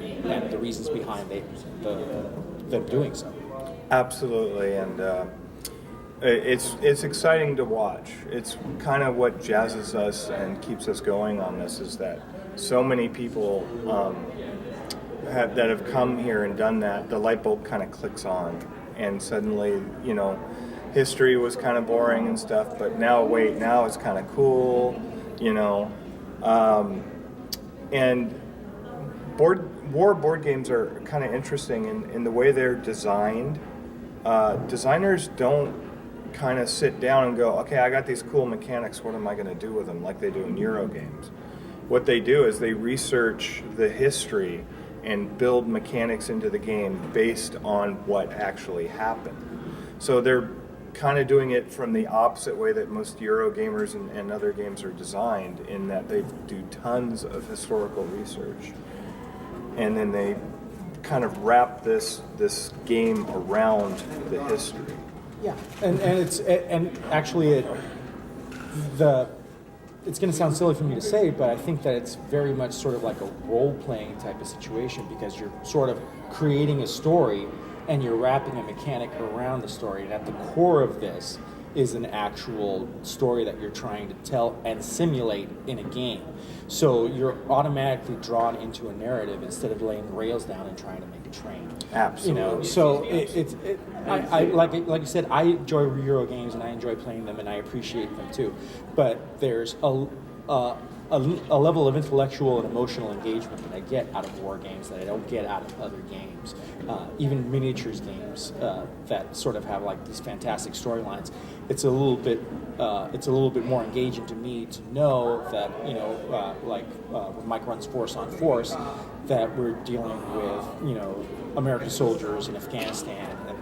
and the reasons behind them doing so. Absolutely, and it's exciting to watch. It's kind of what jazzes us and keeps us going on this, is that so many people that have come here and done that. The light bulb kind of clicks on, and suddenly, history was kind of boring and stuff, but now it's kind of cool, and board games are kind of interesting in the way they're designed. Designers don't kind of sit down and go, okay, I got these cool mechanics, what am I going to do with them, like they do in Euro games. What they do is they research the history and build mechanics into the game based on what actually happened. So they're kind of doing it from the opposite way that most Euro gamers and other games are designed, in that they do tons of historical research, and then they kind of wrap this game around the history. Yeah, and actually it's going to sound silly for me to say, but I think that it's very much sort of like a role-playing type of situation, because you're sort of creating a story and you're wrapping a mechanic around the story. And at the core of this is an actual story that you're trying to tell and simulate in a game. So you're automatically drawn into a narrative instead of laying rails down and trying to make a train. Absolutely. So I like you said, I enjoy Euro games and I enjoy playing them and I appreciate them too. But there's a level of intellectual and emotional engagement that I get out of war games that I don't get out of other games. Even miniatures games that sort of have like these fantastic storylines. It's a little bit more engaging to me to know that when Mike runs Force on Force, that we're dealing with American soldiers in Afghanistan, and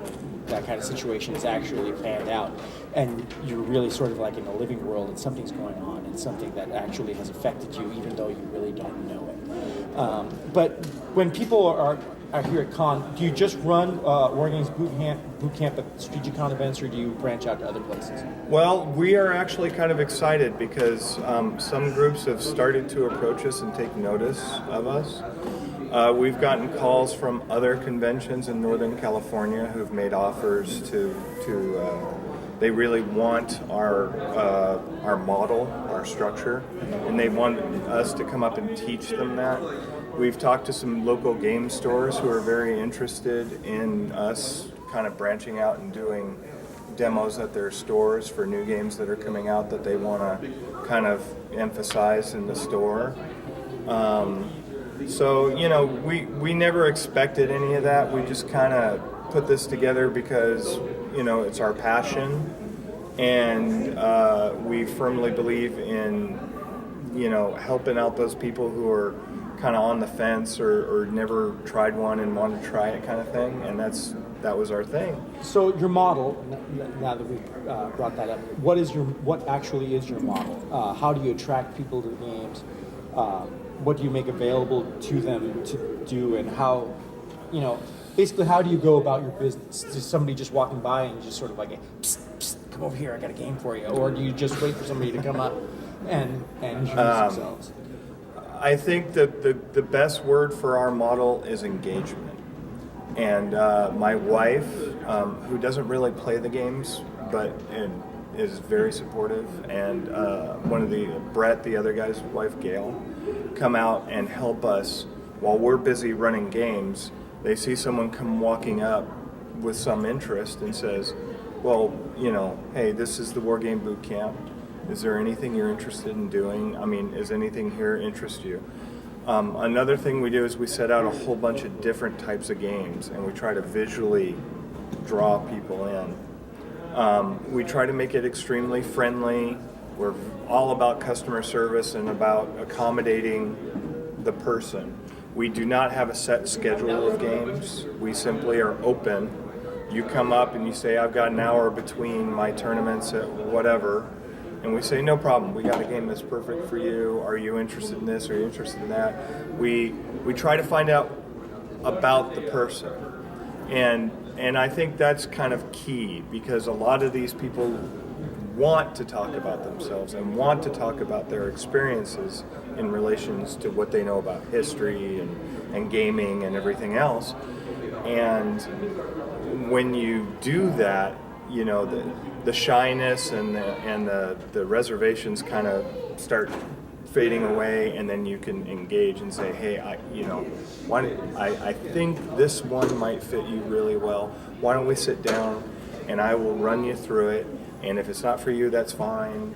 that kind of situation is actually panned out, and you're really sort of like in a living world, and something's going on, and something that actually has affected you, even though you really don't know it. But when people are here at Con, do you just run War Games boot camp at Strategicon events, or do you branch out to other places? Well, we are actually kind of excited because some groups have started to approach us and take notice of us. We've gotten calls from other conventions in Northern California who've made offers to they really want our model, our structure, and they want us to come up and teach them that. We've talked to some local game stores who are very interested in us kind of branching out and doing demos at their stores for new games that are coming out that they want to kind of emphasize in the store. So, we never expected any of that. We just kind of put this together because, it's our passion, and we firmly believe in, helping out those people who are kind of on the fence or never tried one and want to try it kind of thing, and that was our thing. So your model, now that we've brought that up, what actually is your model? How do you attract people to the games? What do you make available to them to do, and how, basically how do you go about your business? Is somebody just walking by and you just sort of like, psst, psst, come over here, I got a game for you, or do you just wait for somebody to come up and introduce themselves? I think that the best word for our model is engagement. And my wife, who doesn't really play the games, but is very supportive, and Brett, the other guy's wife, Gail, come out and help us while we're busy running games. They see someone come walking up with some interest and says, well, hey, this is the War Game Boot Camp. Is there anything you're interested in doing? I mean, is anything here interest you? Another thing we do is we set out a whole bunch of different types of games, and we try to visually draw people in. We try to make it extremely friendly. We're all about customer service and about accommodating the person. We do not have a set schedule of games. We simply are open. You come up and you say, I've got an hour between my tournaments at whatever. And we say, no problem, we got a game that's perfect for you. Are you interested in this? Are you interested in that? We try to find out about the person. And I think that's kind of key, because a lot of these people want to talk about themselves and want to talk about their experiences in relations to what they know about history and gaming and everything else. And when you do that, you know, the shyness and the reservations kind of start fading away, and then you can engage and say, hey, I think this one might fit you really well. Why don't we sit down and I will run you through it, and if it's not for you, that's fine.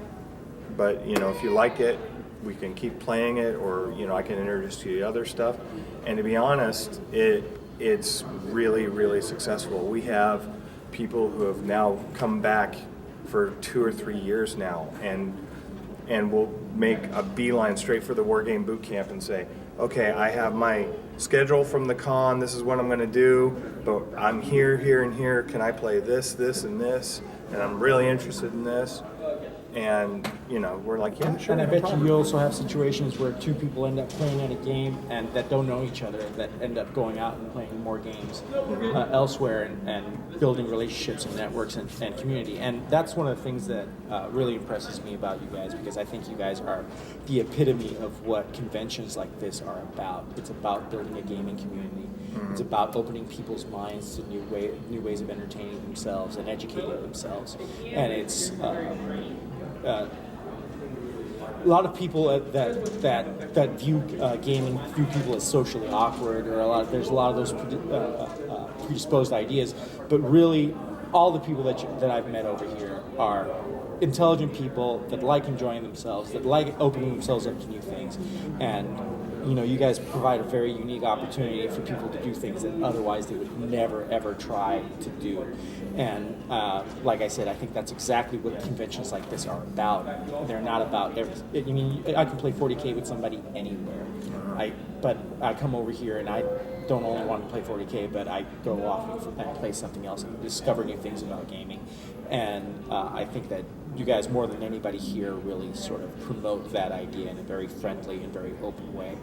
But, you know, if you like it, we can keep playing it, or, you know, I can introduce you to other stuff. And to be honest, it's really, really successful. We have people who have now come back for 2 or 3 years now, and will make a beeline straight for the War Game Boot Camp and say, okay, I have my schedule from the con, this is what I'm going to do, but I'm here, here, and here. Can I play this, this, and this? And I'm really interested in this. And, you know, we're like, yeah, sure. And I no bet problem. you also have situations where two people end up playing at a game and that don't know each other, that end up going out and playing more games elsewhere and building relationships and networks and community. And that's one of the things that really impresses me about you guys, because I think you guys are the epitome of what conventions like this are about. It's about building a gaming community. It's about opening people's minds to new ways of entertaining themselves and educating themselves. And it's a lot of people that view gaming view people as socially awkward, or there's a lot of those predisposed ideas. But really, all the people that I've met over here are intelligent people that like enjoying themselves, that like opening themselves up to new things, and you know, you guys provide a very unique opportunity for people to do things that otherwise they would never ever try to do. And like I said, I think that's exactly what conventions like this are about. They're not about I mean, I can play 40K with somebody anywhere. But I come over here and I don't only want to play 40K, but I go off and play something else and discover new things about gaming. And I think that you guys, more than anybody here, really sort of promote that idea in a very friendly and very open way.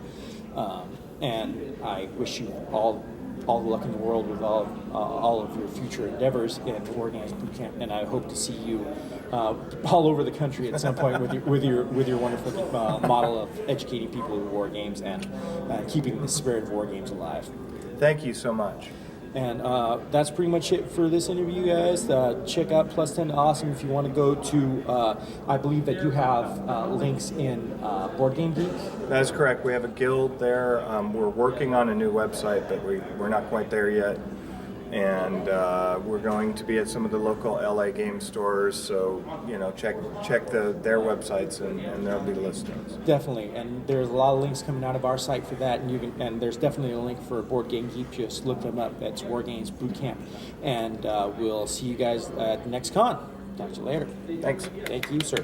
And I wish you all the luck in the world with all of your future endeavors in War Games Boot Camp, and I hope to see you all over the country at some point with your wonderful model of educating people with war games and keeping the spirit of war games alive. Thank you so much. And that's pretty much it for this interview, guys. Check out Plus 10 to Awesome if you want to go to, I believe that you have links in Board Game Geek. That is correct. We have a guild there. We're working on a new website, but we're not quite there yet. And we're going to be at some of the local LA game stores, so you know, check their websites and there'll be listings. Definitely, and there's a lot of links coming out of our site for that, and there's definitely a link for Board Game Geek. Just look them up. That's War Games Boot Camp, and we'll see you guys at the next con. Talk to you later. Thanks. Thank you, sir.